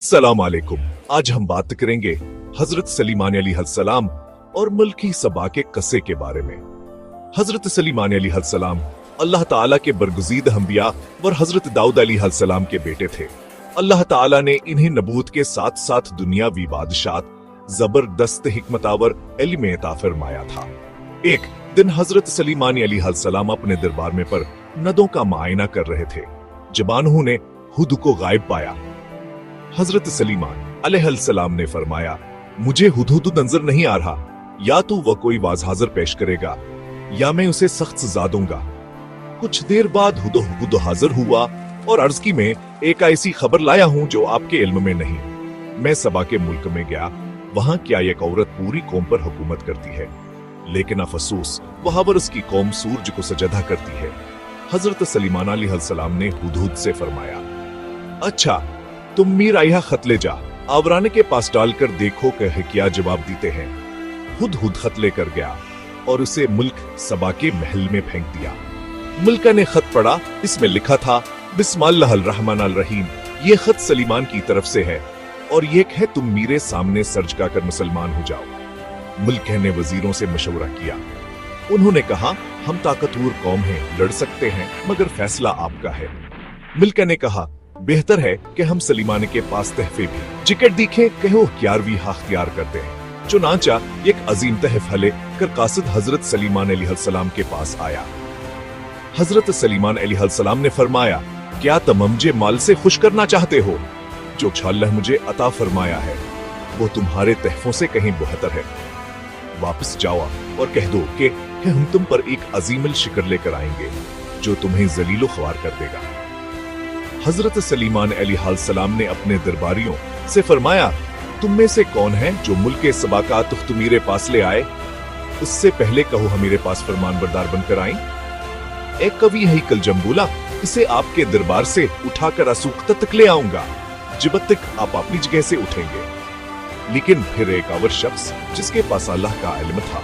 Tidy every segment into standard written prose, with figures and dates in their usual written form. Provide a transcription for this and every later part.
सलाम अलैकुम। आज हम बात करेंगे हजरत सलीमान अलैहिस्सलाम और मुल्की सबा के कसे के बारे में। हजरत सलीमान अलैहिस्सलाम अल्लाह ताला के बरगुज़ीद अंबिया और हजरत दाऊद अलैहिस्सलाम के बेटे थे। अल्लाह ताला ने इन्हें नबूवत के साथ साथ दुनियावी बादशाहत, जबरदस्त हिकमतावर इल्म अता फरमाया था। एक दिन हजरत सलीमान अलैहिस्सलाम अपने दरबार में पर नदों का मुआयना कर रहे थे जब उन्होंने हुद को गायब पाया। हजरत सलीमान अलैहिस्सलाम ने फरमाया, मुझे हुदहुद नजर नहीं आ रहा, या तो वह कोई वाज हाजिर पेश करेगा या मैं उसे सख्त सजा दूंगा। कुछ देर बाद हुदहुद हाजिर हुआ और अर्ज की, मैं एक ऐसी खबर लाया हूं जो आपके इल्म में नहीं। मैं सबा के मुल्क में गया, वहां क्या एक औरत पूरी कौम पर हुकूमत करती है, लेकिन अफसोस वहां पर उसकी कौम सूरज को सजदा करती है। हजरत सलीमान अलैहिस्सलाम ने हुदहुद से फरमाया, अच्छा तुम मीर आया खत ले जा, आवराने के पास डालकर देखो कह क्या जवाब देते हैं। हुदहुद खत लेकर गया और उसे मुल्क सबा के महल में फेंक दिया। मुल्का ने खत पढ़ा, इसमें लिखा था, बिस्मिल्लाहिर रहमानिर रहीम, ये खत सलीमान की तरफ से है और ये है तुम मेरे सामने सर झुकाकर मुसलमान हो जाओ। मुल्क ने वजीरों से मशवरा किया। उन्होंने कहा, हम ताकतवर कौम हैं, लड़ सकते हैं, मगर फैसला आपका है। मुल्का ने कहा, बेहतर है कि हम सलीमान के पास तहफे भी जिक्र दिखे कहो 11वीं अख्तियार करते हैं। चुनांचा एक अजीम तहफ हले कर कासिद हजरत सलीमान अलैहिस्सलाम के पास आया। हजरत सलीमान अलैहिस्सलाम ने फरमाया, क्या तुम मुझे माल से खुश करना चाहते हो? जो अल्लाह मुझे अता फरमाया है वो तुम्हारे तहफों से कहीं बेहतर है। वापस जाओ और कह दो कि हम तुम पर एक अजीम शिकर लेकर आएंगे जो तुम्हें जलीलो ख्वार कर देगा। हजरत सलीमान अलैहिस्सलाम ने अपने दरबारियों से फरमाया, तुम में से कौन है जो मुल्क सबा का तुख्त मेरे पास ले आए? उससे पहले कहो हम मेरे पास फरमान बरदार बनकर आए। एक कवि है कल जम बोला, इसे आपके दरबार से उठाकर असूख्त तक ले आऊंगा जब तक आप अपनी जगह से उठेंगे। लेकिन फिर एक और शख्स जिसके पास अल्लाह का इल्म था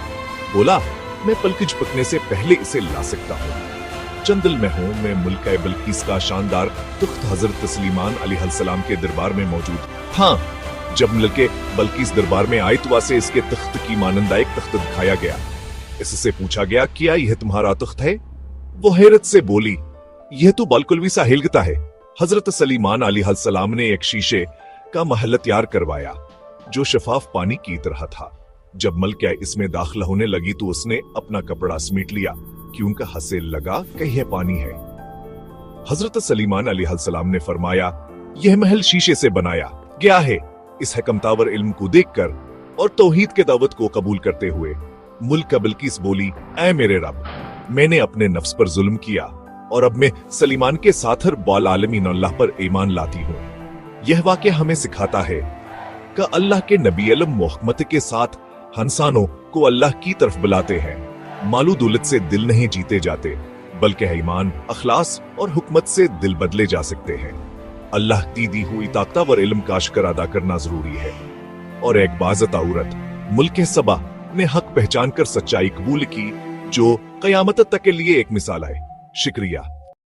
बोला, मैं पलक झपकने से पहले इसे ला सकता हूँ। चंदल में हूँ मैं मुल्क बल्कीस का शानदार तुख्त हजरत सलीमान अलैहिस्सलाम के दरबार में मौजूद। हाँ, जब मिलके बल्कीस दरबार में आई तो से इसके तख्त की मानंदा एक तख्त दिखाया गया। इससे पूछा गया, क्या यह तुम्हारा तख्त है? वो हैरत से बोली, यह तो बालकुलवी सा हिलगता है। हजरत सलीमान अलैहिस्सलाम ने एक शीशे का महल तैयार करवाया जो शफाफ पानी की तरह था। जब मलका इसमें दाखिल होने लगी तो उसने अपना कपड़ा समेट लिया क्योंकि हंसे लगा कि यह पानी है। हजरत सलीमान अलैहिस्सलाम ने फरमाया, यह महल शीशे से बनाया गया है। इस हकमतावर इल्म को देखकर और तौहीद के दावत को कबूल करते हुए मुल्क बिल्किस बोली, ऐ मेरे रब, मैंने अपने नफ्स पर जुल्म किया और अब मैं सलीमान के साथ हर बाल आलमीन अल्लाह पर ईमान लाती हूँ। यह वाक़या हमें सिखाता है कि अल्लाह के नबी इल्म मोहम्मद के साथ इंसानों को अल्लाह की तरफ बुलाते हैं। मालू दौलत से दिल नहीं जीते जाते, बल्कि ईमान, अखलास और हुकमत से दिल बदले जा सकते हैं। अल्लाह की दी हुई ताकतवर इल्म का शुक्र अदा करना जरूरी है। और एक बाज़त औरत मुल्क सबा ने हक पहचान कर सच्चाई कबूल की जो क़यामत तक के लिए एक मिसाल है। शुक्रिया।